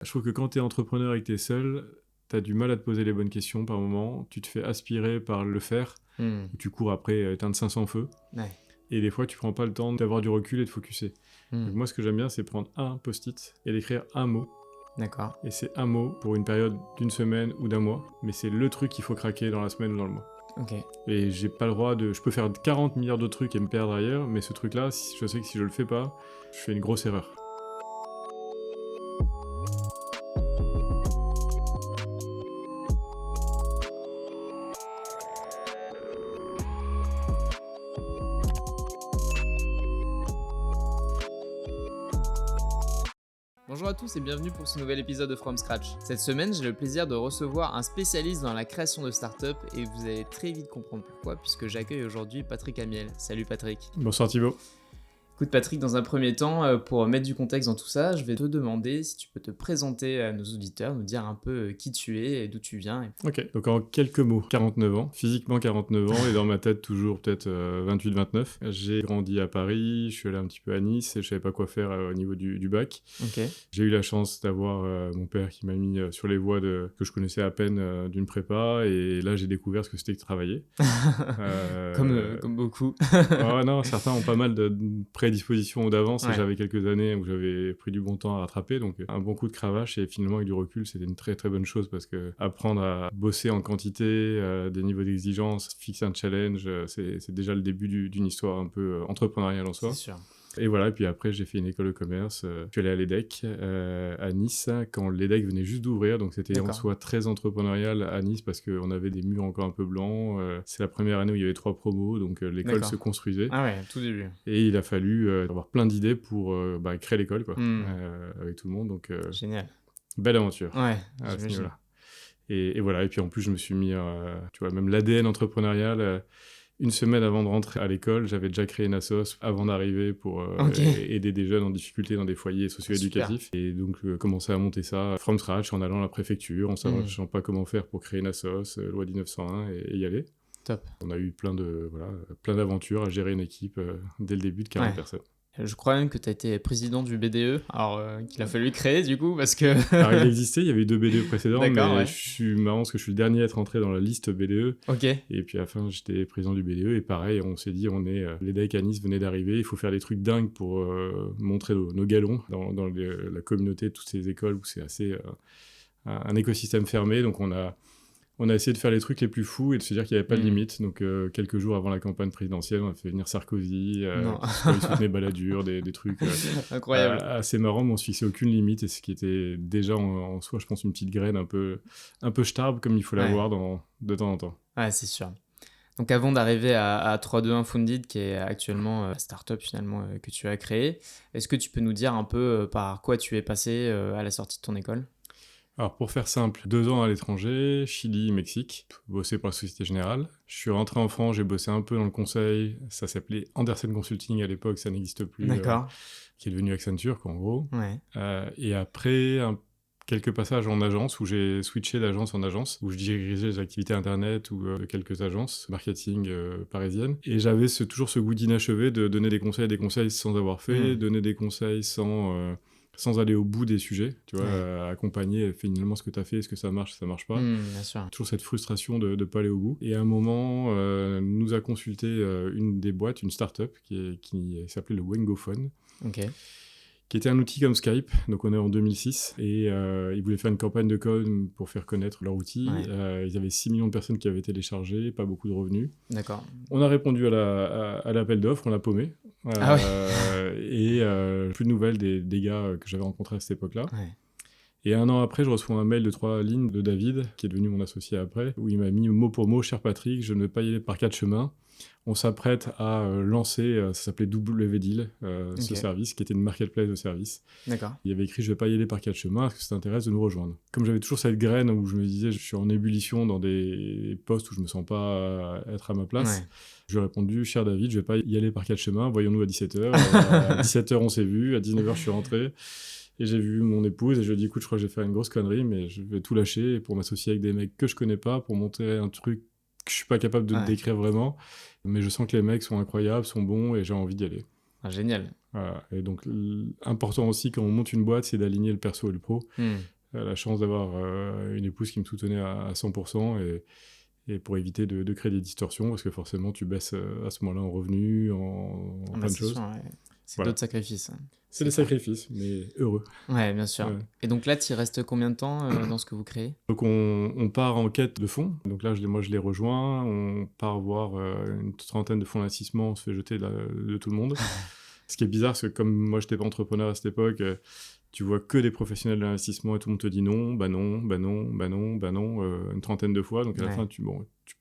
Je trouve que quand tu es entrepreneur et que tu es seul, tu as du mal à te poser les bonnes questions par moment. Tu te fais aspirer par le faire, Hmm. où tu cours après éteindre 500 feux. Ouais. Et des fois, tu prends pas le temps d'avoir du recul et de focuser. Hmm. Donc moi, ce que j'aime bien, c'est prendre un post-it et d'écrire un mot. D'accord. Et c'est un mot pour une période d'une semaine ou d'un mois. Mais c'est le truc qu'il faut craquer dans la semaine ou dans le mois. Ok. Et j'ai pas le droit de... Je peux faire 40 milliards d'autres trucs et me perdre ailleurs, mais ce truc-là, je sais que si je le fais pas, je fais une grosse erreur. Bonjour à tous et bienvenue pour ce nouvel épisode de From Scratch. Cette semaine, j'ai le plaisir de recevoir un spécialiste dans la création de start-up et vous allez très vite comprendre pourquoi puisque j'accueille aujourd'hui Patrick Amiel. Salut Patrick. Bonsoir Thibaut. Écoute Patrick, dans un premier temps, pour mettre du contexte dans tout ça, je vais te demander si tu peux te présenter à nos auditeurs, nous dire un peu qui tu es et d'où tu viens. Ok, donc en quelques mots, 49 ans, physiquement 49 ans et dans ma tête toujours peut-être 28-29. J'ai grandi à Paris, je suis allé un petit peu à Nice et je savais pas quoi faire au niveau du bac. Ok. J'ai eu la chance d'avoir mon père qui m'a mis sur les voies que je connaissais à peine d'une prépa et là j'ai découvert ce que c'était que travailler. Comme beaucoup. Ouais, non, certains ont pas mal de prédispositions d'avance Ouais. et j'avais quelques années où j'avais pris du bon temps à rattraper, donc un bon coup de cravache et finalement avec du recul c'était une très très bonne chose parce que apprendre à bosser en quantité, des niveaux d'exigence, fixer un challenge, c'est déjà le début d'une histoire un peu entrepreneuriale en soi. C'est sûr. Et voilà, et puis après j'ai fait une école de commerce, je suis allé à l'EDEC à Nice quand l'EDEC venait juste d'ouvrir, donc c'était en D'accord. soi très entrepreneurial à Nice parce qu'on avait des murs encore un peu blancs, c'est la première année où il y avait 3 promos, donc l'école D'accord. se construisait. Ah ouais, tout début. Et il a fallu avoir plein d'idées pour créer l'école, quoi, Hmm. avec tout le monde. Donc, Génial. belle aventure Ouais, à ce j'imagine. niveau-là. Et voilà, et puis en plus, je me suis mis, tu vois, même l'ADN entrepreneurial. Une semaine avant de rentrer à l'école, j'avais déjà créé une assos avant d'arriver pour Ok. aider des jeunes en difficulté dans des foyers socio-éducatifs. Et donc, commencer à monter ça from scratch en allant à la préfecture, en sachant pas comment faire pour créer une assos, loi 1901, et y aller. Top. On a eu plein d'aventures à gérer une équipe dès le début de 40 Ouais. personnes. Je crois même que tu as été président du BDE, alors qu'il a fallu créer du coup, parce que... Alors, il existait, il y avait eu 2 BDE précédents, D'accord, mais ouais. je suis marrant parce que je suis le dernier à être entré dans la liste BDE. Ok, Et puis à la fin, j'étais président du BDE. Et pareil, on s'est dit, l'EDEC à Nice venait d'arriver, il faut faire des trucs dingues pour montrer nos galons dans la communauté de toutes ces écoles où c'est assez un écosystème fermé. Donc on a essayé de faire les trucs les plus fous et de se dire qu'il n'y avait pas de limite. Donc, quelques jours avant la campagne présidentielle, on a fait venir Sarkozy, il soutenait Balladur, des trucs incroyable. assez marrants, mais on se fixait aucune limite. Et ce qui était déjà en soi, je pense, une petite graine un peu starbe, comme il faut l'avoir de temps en temps. Ouais, c'est sûr. Donc avant d'arriver à 321 Funded, qui est actuellement la startup finalement que tu as créée, est-ce que tu peux nous dire un peu par quoi tu es passé à la sortie de ton école ? Alors, pour faire simple, 2 ans à l'étranger, Chili, Mexique, bossé pour la Société Générale. Je suis rentré en France, j'ai bossé un peu dans le conseil. Ça s'appelait Andersen Consulting à l'époque, ça n'existe plus. D'accord. Qui est devenu Accenture, quoi, en gros. Ouais. Et après, quelques passages en agence, où j'ai switché d'agence en agence, où je dirigeais les activités internet ou quelques agences marketing parisiennes. Et j'avais toujours ce goût d'inachevé de donner des conseils sans avoir fait, donner des conseils sans aller au bout des sujets, tu vois, accompagner finalement ce que tu as fait, est-ce que ça marche pas. Bien sûr. Toujours cette frustration de ne pas aller au bout. Et à un moment, nous a consulté une des boîtes, une start-up qui s'appelait le Wengophone, Ok. qui était un outil comme Skype, donc on est en 2006, et ils voulaient faire une campagne de com pour faire connaître leur outil. Ouais. Ils avaient 6 millions de personnes qui avaient téléchargé, pas beaucoup de revenus. D'accord. On a répondu à l'appel d'offres, on l'a paumé. Ah ouais. Et plus de nouvelles des gars que j'avais rencontrés à cette époque-là. Ouais. Et 1 an après, je reçois un mail de 3 lignes de David, qui est devenu mon associé après, où il m'a mis mot pour mot, cher Patrick, je ne vais pas y aller par 4 chemins. On s'apprête à lancer, ça s'appelait WDeal, ce service, qui était une marketplace de services. D'accord. Il y avait écrit, je ne vais pas y aller par 4 chemins, est-ce que ça t'intéresse de nous rejoindre ? Comme j'avais toujours cette graine où je me disais, je suis en ébullition dans des postes où je ne me sens pas être à ma place, je lui ai répondu, cher David, je ne vais pas y aller par 4 chemins, voyons-nous à 17h. À 17h, on s'est vu, à 19h, je suis rentré. Et j'ai vu mon épouse et je lui ai dit, écoute, je crois que j'ai fait une grosse connerie, mais je vais tout lâcher pour m'associer avec des mecs que je connais pas, pour monter un truc que je suis pas capable de décrire vraiment. Mais je sens que les mecs sont incroyables, sont bons et j'ai envie d'y aller. Ah, génial. Voilà. Et donc, important aussi quand on monte une boîte, c'est d'aligner le perso et le pro. La chance d'avoir une épouse qui me soutenait à 100% et pour éviter de créer des distorsions, parce que forcément, tu baisses à ce moment-là en revenus, en plein de choses. Sûr, ouais. C'est Voilà. d'autres sacrifices. C'est des sacrifices, mais heureux. Ouais, bien sûr. Ouais. Et donc là, tu y restes combien de temps dans ce que vous créez? Donc on part en quête de fonds. Donc là, moi, je les rejoins. On part voir une trentaine de fonds d'investissement. On se fait jeter de tout le monde. Ce qui est bizarre, c'est que comme moi, je n'étais pas entrepreneur à cette époque, tu vois que des professionnels de l'investissement et tout le monde te dit non, bah non, bah non, bah non, bah non, une trentaine de fois. Donc à la fin, tu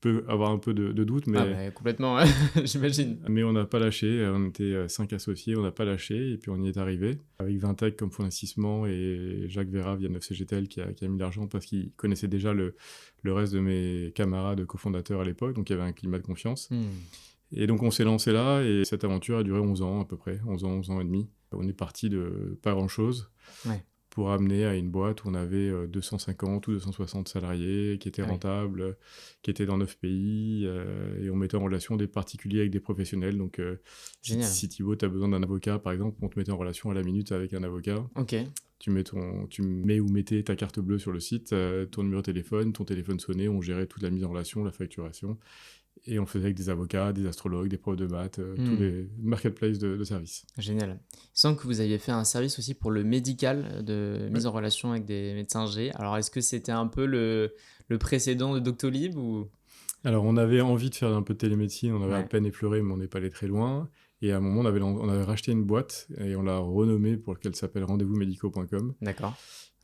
peux avoir un peu de doute, mais... Ah bah, complètement, j'imagine. Mais on n'a pas lâché. On était 5 associés, on n'a pas lâché et puis on y est arrivé. Avec Vintech comme fonds d'investissement et Jacques Vera via 9CGTL qui a mis l'argent parce qu'il connaissait déjà le reste de mes camarades cofondateurs à l'époque, donc il y avait un climat de confiance. Et donc on s'est lancé là et cette aventure a duré 11 ans à peu près, 11 ans et demi. On est parti de pas grand-chose pour amener à une boîte où on avait 250 ou 260 salariés qui étaient rentables, qui étaient dans 9 pays et on mettait en relation des particuliers avec des professionnels. Donc si Thibaut, tu as besoin d'un avocat par exemple, on te mettait en relation à la minute avec un avocat. Tu mets ou mettais ta carte bleue sur le site, ton numéro de téléphone, ton téléphone sonnait, on gérait toute la mise en relation, la facturation. Et on faisait avec des avocats, des astrologues, des profs de maths, tous les marketplaces de services. Génial. Il semble que vous aviez fait un service aussi pour le médical, de mise en relation avec des médecins G. Alors, est-ce que c'était un peu le précédent de Doctolib ou... Alors, on avait envie de faire un peu de télémédecine, on avait à peine effleuré, mais on n'est pas allé très loin. Et à un moment, on avait racheté une boîte et on l'a renommée pour qu'elle s'appelle rendez-vous-médicaux.com. D'accord.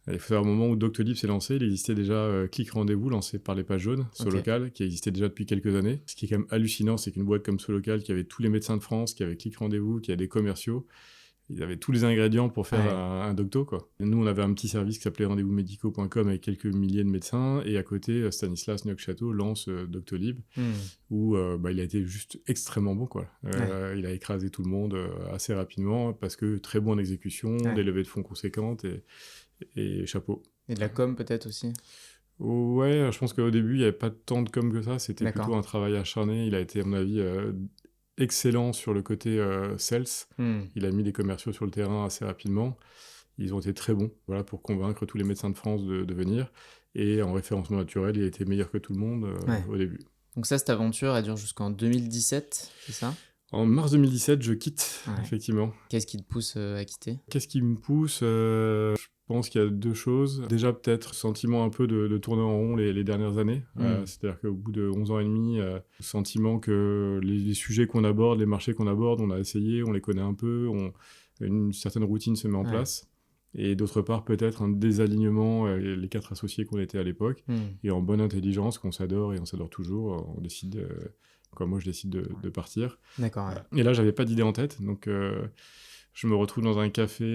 Il faut savoir, au moment où Doctolib s'est lancé, il existait déjà Click Rendez-vous, lancé par les pages jaunes, Solocal, qui existait déjà depuis quelques années. Ce qui est quand même hallucinant, c'est qu'une boîte comme Solocal, qui avait tous les médecins de France, qui avait Click Rendez-vous, qui avait des commerciaux, ils avaient tous les ingrédients pour faire un docto, quoi. Et nous, on avait un petit service qui s'appelait rendez-vous-médicaux.com avec quelques milliers de médecins, et à côté, Stanislas Nock-Château lance Doctolib, où il a été juste extrêmement bon, quoi. Il a écrasé tout le monde assez rapidement, parce que très bon en exécution, des levées de fonds conséquentes, et chapeau. Et de la com peut-être aussi? Ouais, je pense qu'au début, il n'y avait pas tant de com que ça. C'était plutôt un travail acharné. Il a été, à mon avis, excellent sur le côté sales. Il a mis des commerciaux sur le terrain assez rapidement. Ils ont été très bons pour convaincre tous les médecins de France de venir. Et en référencement naturel, il a été meilleur que tout le monde au début. Donc ça, cette aventure, elle dure jusqu'en 2017, c'est ça? En mars 2017, je quitte, effectivement. Qu'est-ce qui te pousse à quitter? Qu'est-ce qui me pousse Je pense qu'il y a deux choses. Déjà, peut-être sentiment un peu de tourner en rond les dernières années. C'est-à-dire qu'au bout de 11 ans et demi, sentiment que les sujets qu'on aborde, les marchés qu'on aborde, on a essayé, on les connaît un peu, une certaine routine se met en place. Et d'autre part, peut-être un désalignement, les 4 associés qu'on était à l'époque, et en bonne intelligence, qu'on s'adore et on s'adore toujours, on décide... moi, je décide de partir. D'accord. Et là, j'avais pas d'idée en tête, donc je me retrouve dans un café,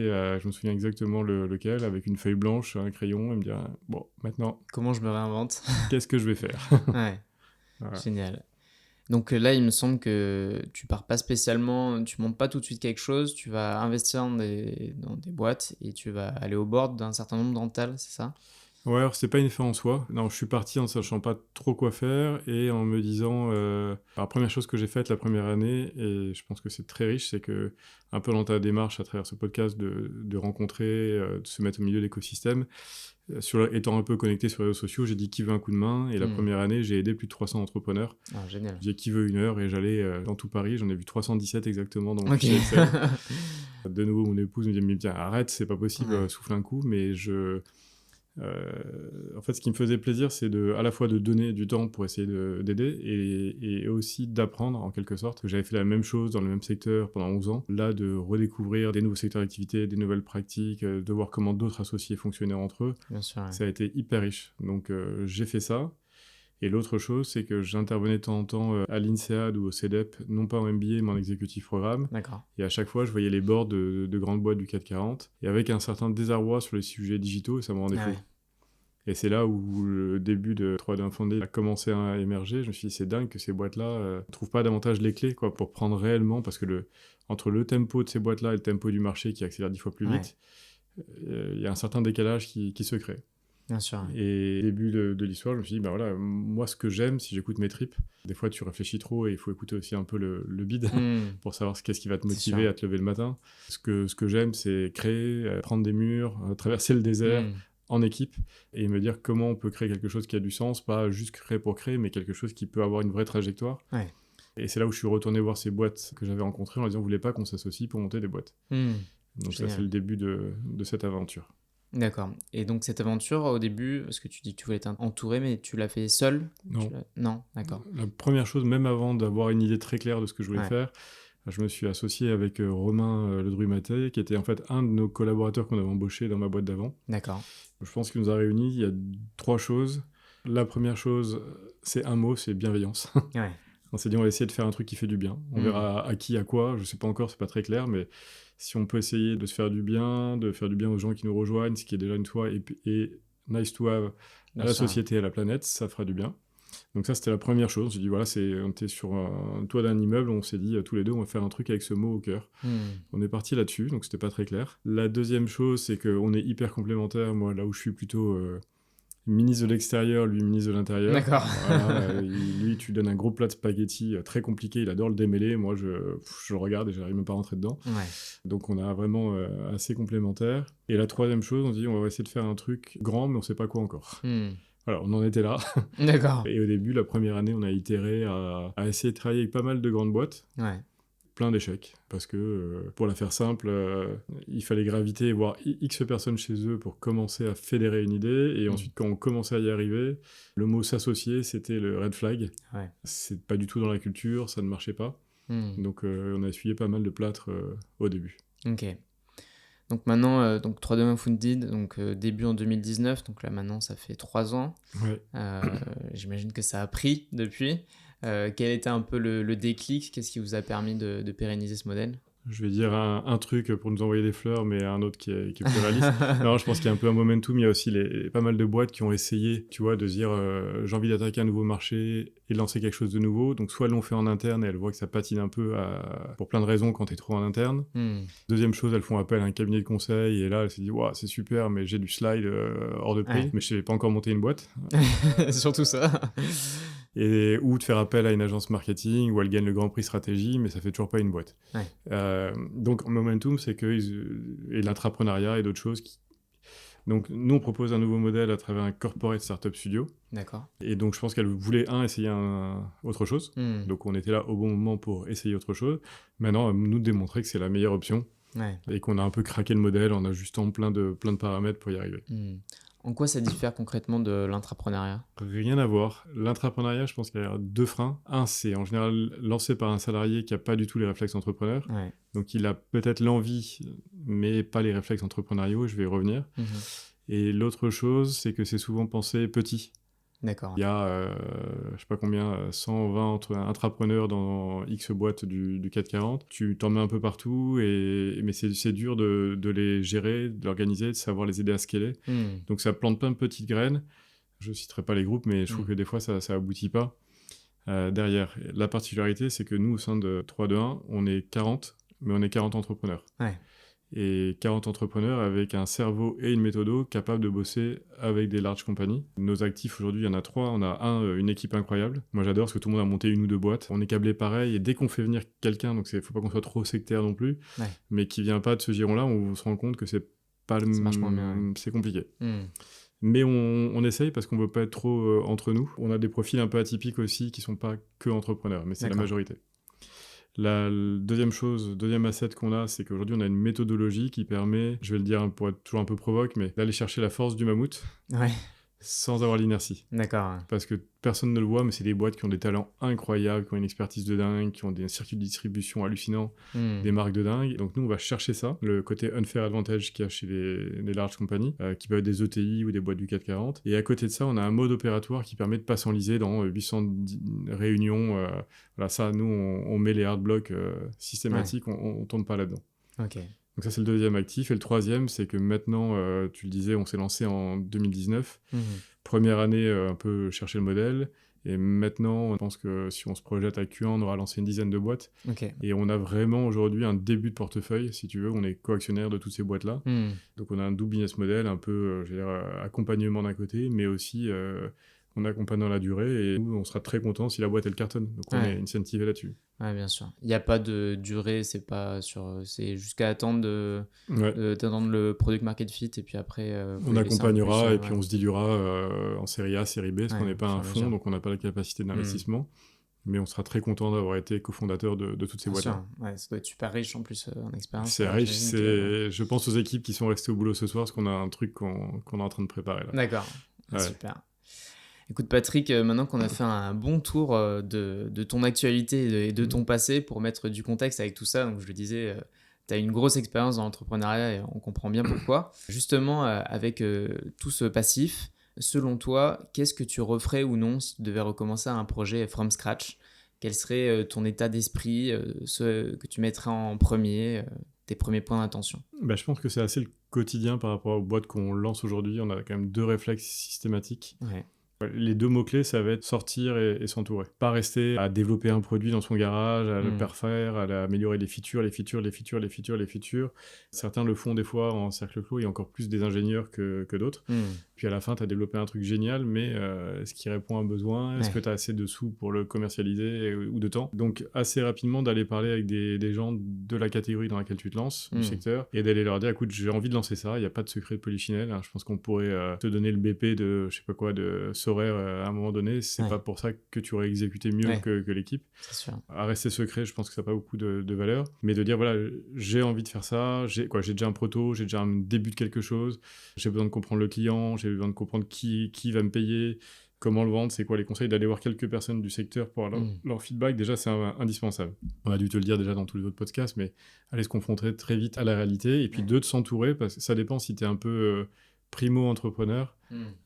je me souviens exactement lequel, avec une feuille blanche, un crayon, et me dire bon, maintenant, comment je me réinvente? Qu'est-ce que je vais faire? Voilà. Génial. Donc là, il me semble que tu pars pas spécialement, tu montes pas tout de suite quelque chose, tu vas investir dans des boîtes et tu vas aller au board d'un certain nombre d'entre elles, c'est ça? Ouais, alors c'est pas une fin en soi. Non, je suis parti en ne sachant pas trop quoi faire et en me disant... la première chose que j'ai faite la première année, et je pense que c'est très riche, c'est que, un peu dans ta démarche à travers ce podcast, de rencontrer, de se mettre au milieu de l'écosystème, étant un peu connecté sur les réseaux sociaux, j'ai dit qui veut un coup de main, et la première année, j'ai aidé plus de 300 entrepreneurs. Ah, génial. J'ai dit qui veut une heure, et j'allais dans tout Paris, j'en ai vu 317 exactement dans mon fichier Excel. De nouveau, mon épouse me dit, mais bien, arrête, c'est pas possible, souffle un coup, mais en fait, ce qui me faisait plaisir, c'est à la fois de donner du temps pour essayer d'aider et aussi d'apprendre, en quelque sorte. J'avais fait la même chose dans le même secteur pendant 11 ans. Là, de redécouvrir des nouveaux secteurs d'activité, des nouvelles pratiques, de voir comment d'autres associés fonctionnaient entre eux. Bien sûr, ça a été hyper riche. Donc, j'ai fait ça. Et l'autre chose, c'est que j'intervenais de temps en temps à l'INSEAD ou au CEDEP, non pas en MBA, mais en exécutif programme. D'accord. Et à chaque fois, je voyais les boards de grandes boîtes du CAC 40, et avec un certain désarroi sur les sujets digitaux, et ça me rendait fou. Et c'est là où le début de 3D Unfounded a commencé à émerger. Je me suis dit, c'est dingue que ces boîtes-là ne trouvent pas davantage les clés pour prendre réellement, parce que entre le tempo de ces boîtes-là et le tempo du marché qui accélère 10 fois plus vite, il y a un certain décalage qui se crée. Bien sûr. Et au début de l'histoire, je me suis dit, bah voilà, moi, ce que j'aime, si j'écoute mes tripes, des fois, tu réfléchis trop et il faut écouter aussi un peu le bide pour savoir qu'est-ce qui va te motiver à te lever le matin. Ce que j'aime, c'est créer, prendre des murs, traverser le désert en équipe et me dire comment on peut créer quelque chose qui a du sens, pas juste créer pour créer, mais quelque chose qui peut avoir une vraie trajectoire. Ouais. Et c'est là où je suis retourné voir ces boîtes que j'avais rencontrées en leur disant, vous voulez pas qu'on s'associe pour monter des boîtes. Donc ça, c'est le début de cette aventure. D'accord. Et donc cette aventure, au début, parce que tu dis que tu voulais être entouré, mais tu l'as fait seul? Non. Non, d'accord. La première chose, même avant d'avoir une idée très claire de ce que je voulais faire, je me suis associé avec Romain Ledru-Maté, qui était en fait un de nos collaborateurs qu'on avait embauché dans ma boîte d'avant. D'accord. Je pense qu'il nous a réunis, il y a 3 choses. La première chose, c'est un mot, c'est bienveillance. Ouais. On s'est dit, on va essayer de faire un truc qui fait du bien. On verra à qui, à quoi, je sais pas encore, c'est pas très clair, mais si on peut essayer de se faire du bien, de faire du bien aux gens qui nous rejoignent, ce qui est déjà une fois, et nice to have à la société et à la planète, ça fera du bien. Donc ça, c'était la première chose. On s'est dit, voilà, on était sur un toit d'un immeuble, on s'est dit, tous les deux, on va faire un truc avec ce mot au cœur. On est parti là-dessus, donc c'était pas très clair. La deuxième chose, c'est qu'on est hyper complémentaires. Moi, là où je suis plutôt ministre de l'extérieur, lui ministre de l'intérieur. D'accord. Voilà, lui, tu lui donnes un gros plat de spaghettis très compliqué, il adore le démêler. Moi, je le regarde et j'arrive même pas à rentrer dedans. Ouais. Donc on a vraiment assez complémentaires. Et la troisième chose, on se dit, on va essayer de faire un truc grand, mais on sait pas quoi encore. Voilà, on en était là. D'accord. Et au début, la première année, on a itéré à essayer de travailler avec pas mal de grandes boîtes. Ouais. Plein d'échecs, parce que, pour la faire simple, il fallait graviter et voir X personnes chez eux pour commencer à fédérer une idée, et ensuite, quand on commençait à y arriver, le mot « s'associer », c'était le red flag. Ouais. C'est pas du tout dans la culture, ça ne marchait pas. Donc, on a essuyé pas mal de plâtre au début. Ok. Donc maintenant, donc 3D Unfounded, donc début en 2019, donc là maintenant ça fait 3 ans. Ouais. J'imagine que ça a pris depuis. Quel était un peu le déclic? Qu'est-ce qui vous a permis de pérenniser ce modèle? Je vais dire un truc pour nous envoyer des fleurs, mais un autre qui est plus réaliste. Non, je pense qu'il y a un peu un momentum. Il y a aussi pas mal de boîtes qui ont essayé, tu vois, de se dire j'ai envie d'attaquer un nouveau marché et de lancer quelque chose de nouveau. Donc soit elles l'ont fait en interne et elles voient que ça patine un peu pour plein de raisons quand t'es trop en interne. Deuxième chose, elles font appel à un cabinet de conseil et là elles se disent c'est super, mais j'ai du slide hors de prix, mais je sais pas encore monter une boîte. Surtout ça. Ou de faire appel à une agence marketing où elle gagne le grand prix stratégie, mais ça fait toujours pas une boîte. Ouais. Donc momentum, c'est que et l'entrepreneuriat et d'autres choses. Donc nous, on propose un nouveau modèle à travers un corporate startup studio. D'accord. Et donc je pense qu'elle voulait essayer autre chose. Donc on était là au bon moment pour essayer autre chose. Maintenant, nous démontrer que c'est la meilleure option. Ouais. Et qu'on a un peu craqué le modèle en ajustant plein de paramètres pour y arriver. En quoi ça diffère concrètement de l'intrapreneuriat? Rien à voir. L'intrapreneuriat, je pense qu'il y a 2 freins. Un, c'est en général lancé par un salarié qui n'a pas du tout les réflexes entrepreneurs. Ouais. Donc il a peut-être l'envie, mais pas les réflexes entrepreneuriaux, je vais y revenir. Et l'autre chose, c'est que c'est souvent pensé petit. D'accord. Il y a, je sais pas combien, 120 intrapreneurs dans X boîtes du CAC 40. Tu t'en mets un peu partout, mais c'est dur de les gérer, de l'organiser, de savoir les aider à scaler. Donc ça plante plein de petites graines. Je citerai pas les groupes, mais je trouve que des fois ça aboutit pas. Derrière, la particularité, c'est que nous, au sein de 3-2-1, on est 40, mais on est 40 entrepreneurs. Ouais. Et 40 entrepreneurs avec un cerveau et une méthode capable de bosser avec des larges compagnies. Nos actifs aujourd'hui, il y en a 3. On a une équipe incroyable. Moi, j'adore parce que tout le monde a monté 1 ou 2 boîtes. On est câblé pareil, et dès qu'on fait venir quelqu'un, donc faut pas qu'on soit trop sectaire non plus, mais qui vient pas de ce giron-là, on se rend compte que c'est pas c'est compliqué. Mais on essaye parce qu'on veut pas être trop entre nous. On a des profils un peu atypiques aussi qui sont pas que entrepreneurs, mais c'est la majorité. La deuxième asset qu'on a, c'est qu'aujourd'hui, on a une méthodologie qui permet, je vais le dire pour être toujours un peu provoque, mais d'aller chercher la force du mammouth sans avoir l'inertie. D'accord. Parce que personne ne le voit, mais c'est des boîtes qui ont des talents incroyables, qui ont une expertise de dingue, qui ont des circuits de distribution hallucinants, des marques de dingue. Donc nous, on va chercher ça, le côté unfair advantage qu'il y a chez les larges compagnies, qui peuvent être des ETI ou des boîtes du CAC 40. Et à côté de ça, on a un mode opératoire qui permet de pas s'enliser dans 800 réunions. Voilà, ça, nous, on met les hard blocks systématiques, on tourne pas là-dedans. Ok. Donc ça, c'est le deuxième actif. Et le troisième, c'est que maintenant, tu le disais, on s'est lancé en 2019. Première année, un peu chercher le modèle. Et maintenant, je pense que si on se projette à Q1, on aura lancé une dizaine de boîtes. Ok. Et on a vraiment aujourd'hui un début de portefeuille, si tu veux. On est co-actionnaire de toutes ces boîtes-là. Donc on a un double business model, un peu, accompagnement d'un côté, mais aussi on accompagne dans la durée. Et nous, on sera très content si la boîte, elle cartonne. Donc on est incentivé là-dessus. Ouais, bien sûr. Il n'y a pas de durée, c'est jusqu'à attendre d'attendre le product market fit et puis après on accompagnera et puis on se diluera en série A, série B, parce qu'on n'est pas un fonds, donc on n'a pas la capacité d'investissement. Mais on sera très content d'avoir été cofondateur de toutes ces boîtes-là. Ouais, ça doit être super riche en plus en expérience. C'est riche, je pense aux équipes qui sont restées au boulot ce soir, parce qu'on a un truc qu'on est en train de préparer là. D'accord, super. Écoute Patrick, maintenant qu'on a fait un bon tour de ton actualité et de ton passé pour mettre du contexte avec tout ça, donc je le disais, tu as une grosse expérience dans l'entrepreneuriat et on comprend bien pourquoi. Justement, avec tout ce passif, selon toi, qu'est-ce que tu referais ou non si tu devais recommencer un projet from scratch ? Quel serait ton état d'esprit, ce que tu mettrais en premier, tes premiers points d'attention ? Je pense que c'est assez le quotidien par rapport aux boîtes qu'on lance aujourd'hui. On a quand même 2 réflexes systématiques. Ouais. Les 2 mots-clés, ça va être sortir et s'entourer. Pas rester à développer un produit dans son garage, à le parfaire, à améliorer les features. Certains le font des fois en cercle clos et encore plus des ingénieurs que d'autres. Puis à la fin, tu as développé un truc génial, mais est-ce qu'il répond à un besoin ? Est-ce que tu as assez de sous pour le commercialiser ou de temps ? Donc assez rapidement d'aller parler avec des gens de la catégorie dans laquelle tu te lances, du secteur, et d'aller leur dire, écoute, j'ai envie de lancer ça, il n'y a pas de secret de polichinelle, hein. Je pense qu'on pourrait te donner le BP de, je sais pas quoi, de Sorare à un moment donné, c'est pas pour ça que tu aurais exécuté mieux que l'équipe. C'est sûr. À rester secret, je pense que ça n'a pas beaucoup de valeur, mais de dire, voilà, j'ai envie de faire ça, j'ai déjà un proto, j'ai déjà un début de quelque chose, j'ai besoin de comprendre le client, j'ai besoin de comprendre qui va me payer, comment le vendre, c'est quoi les conseils, d'aller voir quelques personnes du secteur pour avoir leur feedback, déjà c'est indispensable. On a dû te le dire déjà dans tous les autres podcasts, mais aller se confronter très vite à la réalité, et puis de s'entourer, parce que ça dépend si tu es un peu primo-entrepreneur,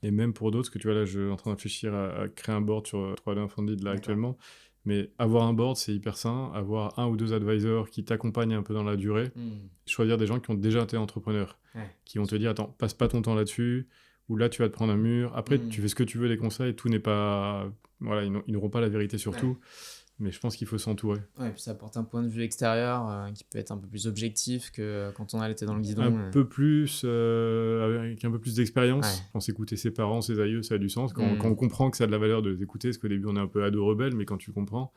et même pour d'autres, parce que tu vois là, je suis en train de réfléchir à créer un board sur 3D Funded là actuellement, mais avoir un board, c'est hyper sain, avoir 1 ou 2 advisors qui t'accompagnent un peu dans la durée, choisir des gens qui ont déjà été entrepreneurs, qui vont te dire, attends, passe pas ton temps là-dessus, ou là tu vas te prendre un mur, après tu fais ce que tu veux des conseils, tout n'est pas... Voilà, ils n'auront pas la vérité sur tout, mais je pense qu'il faut s'entourer. Ouais, et puis ça apporte un point de vue extérieur qui peut être un peu plus objectif que quand on a été dans le guidon. Un peu plus, avec un peu plus d'expérience. Je pense écouter ses parents, ses aïeux, ça a du sens. Quand on comprend que ça a de la valeur de les écouter, parce qu'au début on est un peu ado rebelle, mais quand tu comprends,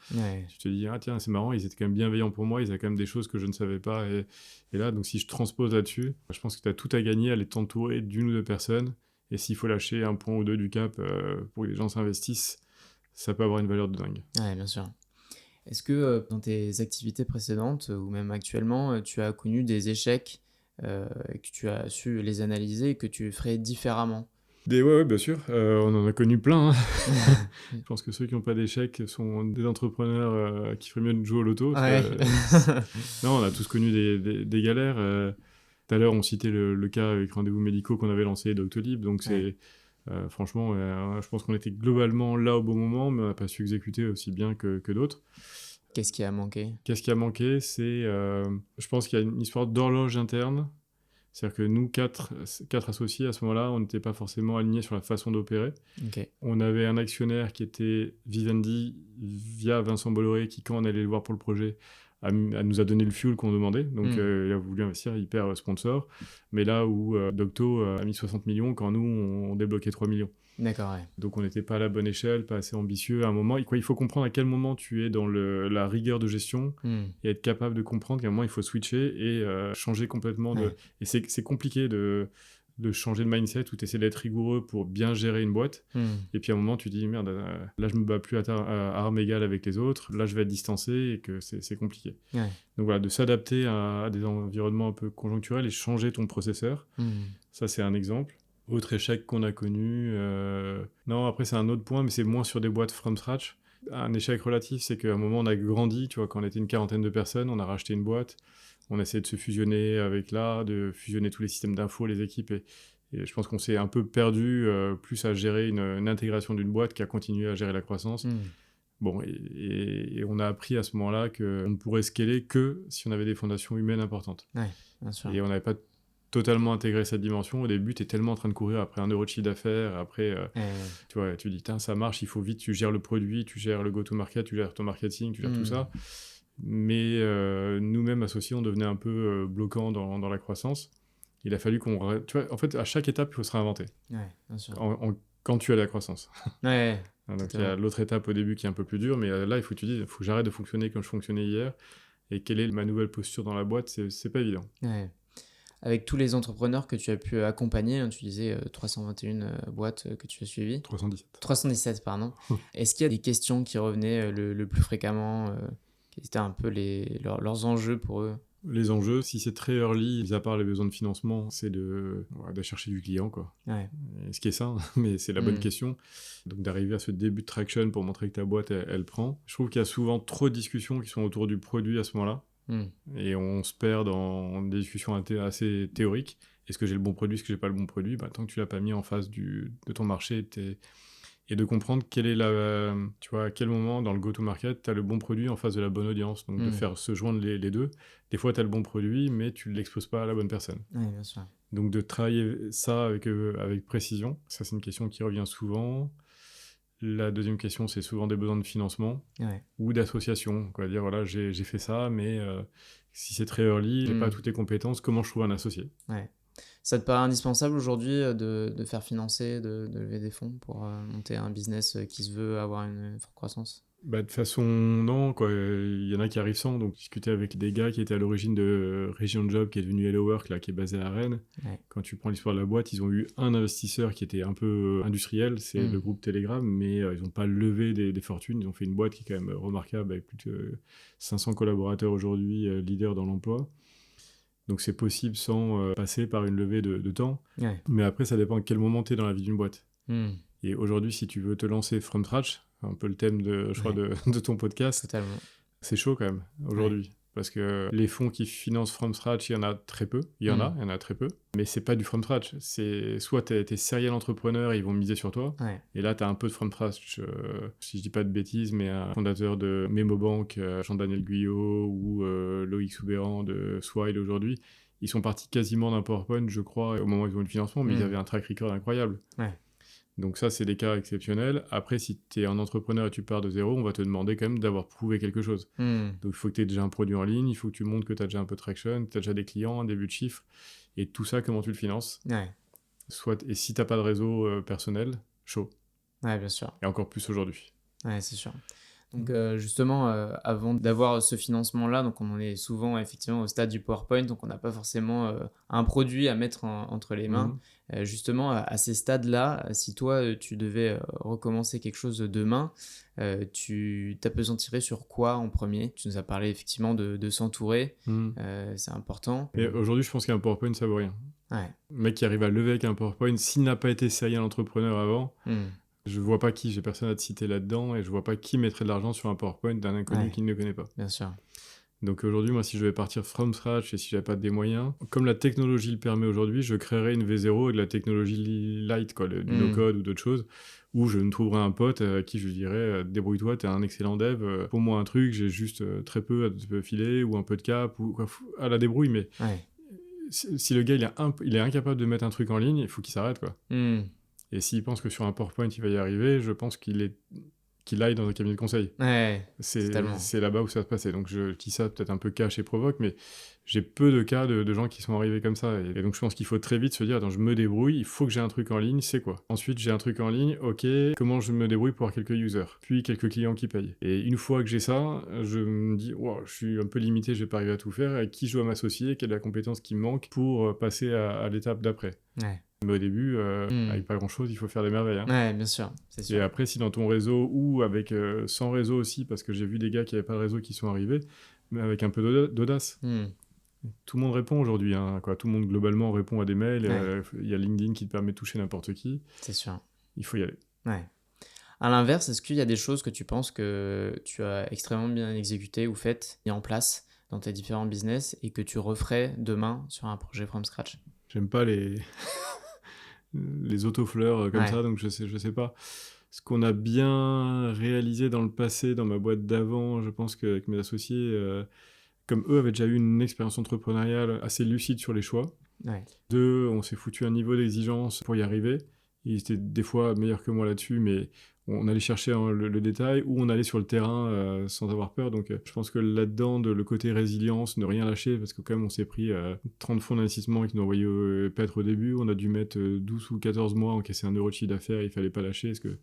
tu te dis, ah tiens, c'est marrant, ils étaient quand même bienveillants pour moi, ils avaient quand même des choses que je ne savais pas. Et là, donc si je transpose là-dessus, je pense que tu as tout à gagner à aller t'entourer d'une ou 2 personnes. Et s'il faut lâcher 1 point ou 2 du cap pour que les gens s'investissent, ça peut avoir une valeur de dingue. Ouais, bien sûr. Est-ce que dans tes activités précédentes ou même actuellement, tu as connu des échecs, que tu as su les analyser et que tu ferais différemment ? Ouais, bien sûr. On en a connu plein. Je pense que ceux qui n'ont pas d'échecs sont des entrepreneurs qui feraient mieux de jouer au loto. Non, on a tous connu des galères. Tout à l'heure, on citait le cas avec Rendez-vous médicaux qu'on avait lancé Doctolib. Donc, franchement, je pense qu'on était globalement là au bon moment, mais on n'a pas su exécuter aussi bien que d'autres. Qu'est-ce qui a manqué ? Qu'est-ce qui a manqué ? C'est, je pense qu'il y a une histoire d'horloge interne. C'est-à-dire que nous, quatre associés, à ce moment-là, on n'était pas forcément alignés sur la façon d'opérer. On avait un actionnaire qui était Vivendi, via Vincent Bolloré, qui, quand on allait le voir pour le projet, nous a donné le fuel qu'on demandait. Donc, il a voulu investir hyper sponsor. Mais là où Docto a mis 60 millions, quand nous, on débloquait 3 millions. D'accord, ouais. Donc, on n'était pas à la bonne échelle, pas assez ambitieux. À un moment, il faut comprendre à quel moment tu es dans la rigueur de gestion et être capable de comprendre qu'à un moment, il faut switcher et changer complètement. Et c'est compliqué de changer de mindset où tu essaies d'être rigoureux pour bien gérer une boîte. Et puis à un moment, tu dis, merde, là, je me bats plus à armes égales avec les autres. Là, je vais être distancé et que c'est compliqué. Donc voilà, de s'adapter à des environnements un peu conjoncturels et changer ton processeur. Ça, c'est un exemple. Autre échec qu'on a connu... Non, après, c'est un autre point, mais c'est moins sur des boîtes from scratch. Un échec relatif, c'est qu'à un moment, on a grandi. Tu vois, quand on était une quarantaine de personnes, on a racheté une boîte. On essaie de se fusionner avec de fusionner tous les systèmes d'infos, les équipes. Et je pense qu'on s'est un peu perdu plus à gérer une intégration d'une boîte qu'à continuer à gérer la croissance. Bon, et on a appris à ce moment-là qu'on ne pourrait scaler que si on avait des fondations humaines importantes. Ouais, bien sûr. Et on n'avait pas totalement intégrer cette dimension. Au début, tu es tellement en train de courir après 1 euro de chiffre d'affaires, après, tu vois, tu dis, ça marche, il faut vite, tu gères le produit, tu gères le go-to-market, tu gères ton marketing, tu gères tout ça. Mais nous-mêmes, associés, on devenait un peu bloquants dans la croissance. Il a fallu qu'on... Tu vois, en fait, à chaque étape, il faut se réinventer. Ouais, bien sûr. Quand tu as la croissance. Ouais. Donc, il y a l'autre étape au début qui est un peu plus dure, mais là, il faut que tu dises, il faut que j'arrête de fonctionner comme je fonctionnais hier. Et quelle est ma nouvelle posture dans la boîte, c'est pas évident. Ouais. Avec tous les entrepreneurs que tu as pu accompagner, tu disais 321 boîtes que tu as suivies. 317, pardon. Est-ce qu'il y a des questions qui revenaient le plus fréquemment quels étaient un peu leurs enjeux pour eux? Les enjeux, si c'est très early, mis à part les besoins de financement, c'est de chercher du client, quoi. Ouais. Et ce qui est ça, mais c'est la bonne question. Donc d'arriver à ce début de traction pour montrer que ta boîte, elle prend. Je trouve qu'il y a souvent trop de discussions qui sont autour du produit à ce moment-là. Et on se perd dans des discussions assez théoriques. Est-ce que j'ai le bon produit, est-ce que j'ai pas le bon produit? Tant que tu l'as pas mis en face de ton marché, et de comprendre quelle est tu vois, à quel moment dans le go-to-market tu as le bon produit en face de la bonne audience. Donc de faire se joindre les deux. Des fois, tu as le bon produit, mais tu ne l'exposes pas à la bonne personne. Oui, bien sûr. Donc de travailler ça avec précision, ça c'est une question qui revient souvent. La deuxième question, c'est souvent des besoins de financement ou d'association. On va dire, voilà, j'ai fait ça, mais si c'est très early, j'ai pas toutes les compétences, comment je trouve un associé? Ouais. Ça te paraît indispensable aujourd'hui de faire financer, de lever des fonds pour monter un business qui se veut avoir une forte croissance? De toute façon, non, quoi. Il y en a qui arrivent sans. Donc, discuter avec des gars qui étaient à l'origine de Region Job, qui est devenu Hello Work, là, qui est basé à Rennes. Ouais. Quand tu prends l'histoire de la boîte, ils ont eu un investisseur qui était un peu industriel, c'est le groupe Telegram, mais ils n'ont pas levé des fortunes. Ils ont fait une boîte qui est quand même remarquable, avec plus de 500 collaborateurs aujourd'hui, leader dans l'emploi. Donc c'est possible sans passer par une levée de temps. Ouais. Mais après, ça dépend à quel moment tu es dans la vie d'une boîte. Et aujourd'hui, si tu veux te lancer from scratch, un peu le thème je crois, de ton podcast, totalement. C'est chaud quand même aujourd'hui. Parce que les fonds qui financent from scratch, il y en a très peu. Il y en a très peu. Mais c'est pas du from scratch. C'est soit t'es serial entrepreneur, ils vont miser sur toi. Ouais. Et là, t'as un peu de from scratch. Si je dis pas de bêtises, mais un fondateur de Memobank, Jean-Daniel Guyot ou Loïc Soubéran de Swile aujourd'hui, ils sont partis quasiment d'un PowerPoint, je crois, au moment où ils ont eu le financement, mais ils avaient un track record incroyable. Ouais. Donc ça, c'est des cas exceptionnels. Après, si tu es un entrepreneur et tu pars de zéro, on va te demander quand même d'avoir prouvé quelque chose. Donc il faut que tu aies déjà un produit en ligne, il faut que tu montres que tu as déjà un peu de traction, que tu as déjà des clients, un début de chiffre. Et tout ça, comment tu le finances? Et si tu n'as pas de réseau personnel, chaud. Ouais, bien sûr. Et encore plus aujourd'hui. Ouais, c'est sûr. Donc justement, avant d'avoir ce financement-là, donc on en est souvent effectivement au stade du PowerPoint, donc on n'a pas forcément un produit à mettre entre les mains. Justement, à ces stades-là, si toi, tu devais recommencer quelque chose demain, tu t'appesantirais sur quoi en premier? Tu nous as parlé effectivement de s'entourer, c'est important. Et aujourd'hui, je pense qu'un PowerPoint, ça vaut rien. Ouais. Le mec qui arrive à lever avec un PowerPoint, s'il n'a pas été serial entrepreneur avant... Je vois pas qui, j'ai personne à te citer là-dedans, et je vois pas qui mettrait de l'argent sur un PowerPoint d'un inconnu qui ne le connaît pas. Bien sûr. Donc aujourd'hui, moi, si je devais partir from scratch et si j'avais pas des moyens, comme la technologie le permet aujourd'hui, je créerais une V0 avec de la technologie light, quoi, du no-code ou d'autres choses, où je me trouverais un pote à qui je dirais débrouille-toi, t'es un excellent dev, pour moi un truc, j'ai juste très peu à te filer, ou un peu de cap, ou quoi, à la débrouille, mais si le gars il est incapable de mettre un truc en ligne, il faut qu'il s'arrête, quoi. Et s'il pense que sur un PowerPoint, il va y arriver, je pense qu'il aille dans un cabinet de conseil. Ouais, c'est là-bas où ça va se passer. Donc je dis ça peut-être un peu cash et provoque, mais j'ai peu de cas de gens qui sont arrivés comme ça. Et donc je pense qu'il faut très vite se dire, attends, je me débrouille, il faut que j'ai un truc en ligne, c'est quoi? Ensuite, j'ai un truc en ligne, ok, comment je me débrouille pour avoir quelques users? Puis quelques clients qui payent. Et une fois que j'ai ça, je me dis, wow, je suis un peu limité, je vais pas arriver à tout faire, avec qui je dois m'associer, quelle est la compétence qui me manque pour passer à l'étape d'après. Ouais. Mais au début, avec pas grand-chose, il faut faire des merveilles. Hein. Ouais, bien sûr, c'est sûr. Et après, si dans ton réseau, ou avec sans réseau aussi, parce que j'ai vu des gars qui n'avaient pas de réseau qui sont arrivés, mais avec un peu d'audace. Tout le monde répond aujourd'hui. Hein, quoi. Tout le monde, globalement, répond à des mails. Il y a LinkedIn qui te permet de toucher n'importe qui. C'est sûr. Il faut y aller. Ouais. À l'inverse, est-ce qu'il y a des choses que tu penses que tu as extrêmement bien exécutées ou faites, mis en place dans tes différents business et que tu referais demain sur un projet from scratch? J'aime pas les autofleurs comme ça, donc je sais pas. Ce qu'on a bien réalisé dans le passé, dans ma boîte d'avant, je pense qu'avec mes associés, comme eux avaient déjà eu une expérience entrepreneuriale assez lucide sur les choix, Ouais. 2, on s'est foutu un niveau d'exigence pour y arriver. Ils étaient des fois meilleurs que moi là-dessus, mais on allait chercher le détail, ou on allait sur le terrain sans avoir peur. Donc je pense que là-dedans, le côté résilience, ne rien lâcher, parce que quand même on s'est pris 30 fonds d'investissement qui nous envoyaient paître au début. On a dû mettre 12 ou 14 mois à encaisser 1 euro de chiffre d'affaires. Il fallait pas lâcher, parce que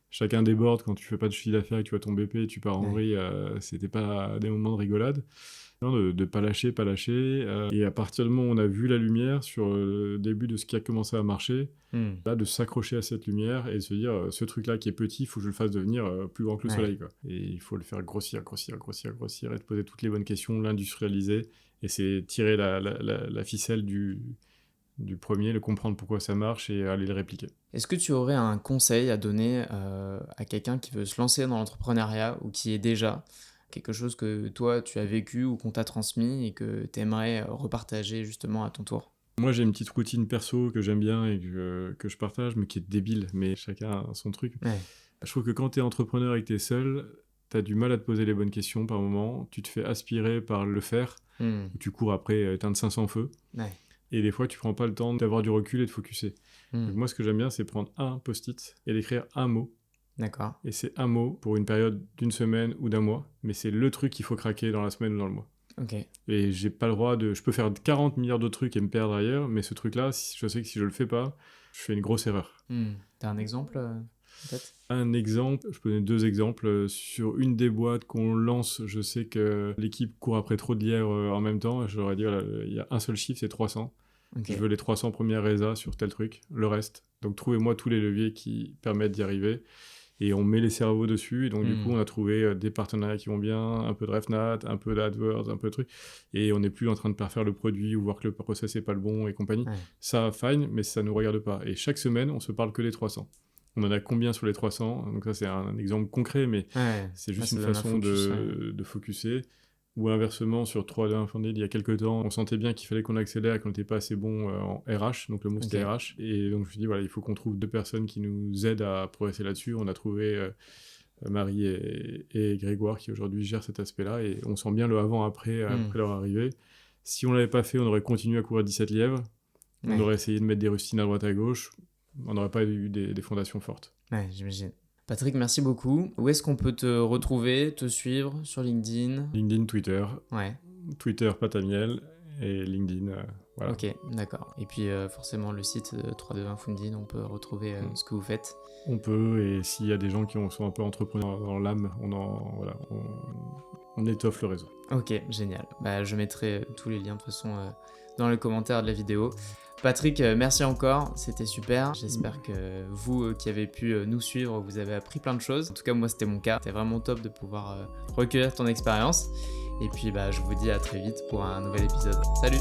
chacun déborde. Quand tu fais pas de chiffre d'affaires et que tu vois ton BP et tu pars en vrille, c'était pas des moments de rigolade. Non, de pas lâcher, pas lâcher. Et à partir du moment où on a vu la lumière sur le début de ce qui a commencé à marcher, là, de s'accrocher à cette lumière et de se dire, ce truc-là qui est petit, il faut que je le fasse devenir plus grand que le soleil, quoi. Et il faut le faire grossir, et te poser toutes les bonnes questions, l'industrialiser. Et c'est tirer la ficelle du premier, le comprendre pourquoi ça marche et aller le répliquer. Est-ce que tu aurais un conseil à donner à quelqu'un qui veut se lancer dans l'entrepreneuriat ou qui est déjà quelque chose que toi tu as vécu ou qu'on t'a transmis et que tu aimerais repartager justement à ton tour? Moi, j'ai une petite routine perso que j'aime bien et que je partage, mais qui est débile, mais chacun a son truc. Ouais. Je trouve que quand tu es entrepreneur et que tu es seul, tu as du mal à te poser les bonnes questions par moment. Tu te fais aspirer par le faire, ou tu cours après éteindre 500 feux. Ouais. Et des fois, tu prends pas le temps d'avoir du recul et de focuser. Donc moi, ce que j'aime bien, c'est prendre un post-it et d'écrire un mot. D'accord. Et c'est un mot pour une période d'une semaine ou d'un mois, mais c'est le truc qu'il faut craquer dans la semaine ou dans le mois. Ok. Et j'ai pas le droit de... Je peux faire 40 milliards d'autres trucs et me perdre ailleurs, mais ce truc-là, je sais que si je le fais pas, je fais une grosse erreur. T'as un exemple peut-être? Un exemple, je peux donner 2 exemples. Sur une des boîtes qu'on lance, je sais que l'équipe court après trop de lièvres en même temps. Je leur ai dit, voilà, il y a un seul chiffre, c'est 300. Okay. Je veux les 300 premières résas sur tel truc, le reste. Donc trouvez-moi tous les leviers qui permettent d'y arriver. Et on met les cerveaux dessus, et donc du coup on a trouvé des partenariats qui vont bien, un peu de RefNat, un peu d'AdWords, un peu de trucs, et on n'est plus en train de parfaire le produit ou voir que le process n'est pas le bon et compagnie. Ouais. Ça, fine, mais ça ne nous regarde pas. Et chaque semaine, on se parle que des 300. On en a combien sur les 300? Donc ça, c'est un exemple concret, mais c'est juste une façon de focuser. Ou inversement, sur 3D Funded, il y a quelques temps, on sentait bien qu'il fallait qu'on accélère et qu'on n'était pas assez bon en RH, donc le mot c'était RH. Et donc je me suis dit, voilà, il faut qu'on trouve 2 personnes qui nous aident à progresser là-dessus. On a trouvé Marie et Grégoire qui aujourd'hui gèrent cet aspect-là, et on sent bien le avant-après après leur arrivée. Si on ne l'avait pas fait, on aurait continué à courir 17 lièvres, on aurait essayé de mettre des rustines à droite à gauche, on n'aurait pas eu des fondations fortes. Ouais, j'imagine. Patrick, merci beaucoup. Où est-ce qu'on peut te retrouver, te suivre sur LinkedIn? LinkedIn, Twitter. Ouais. Twitter, pâte à miel, et LinkedIn, voilà. Ok, d'accord. Et puis forcément le site 321 Funded, on peut retrouver ce que vous faites. On peut, et s'il y a des gens qui sont un peu entrepreneurs dans l'âme, on étoffe le réseau. Ok, génial. Bah, je mettrai tous les liens de toute façon dans les commentaires de la vidéo. Patrick, merci encore, c'était super. J'espère que vous qui avez pu nous suivre, vous avez appris plein de choses. En tout cas, moi, c'était mon cas. C'était vraiment top de pouvoir recueillir ton expérience. Et puis, je vous dis à très vite pour un nouvel épisode. Salut!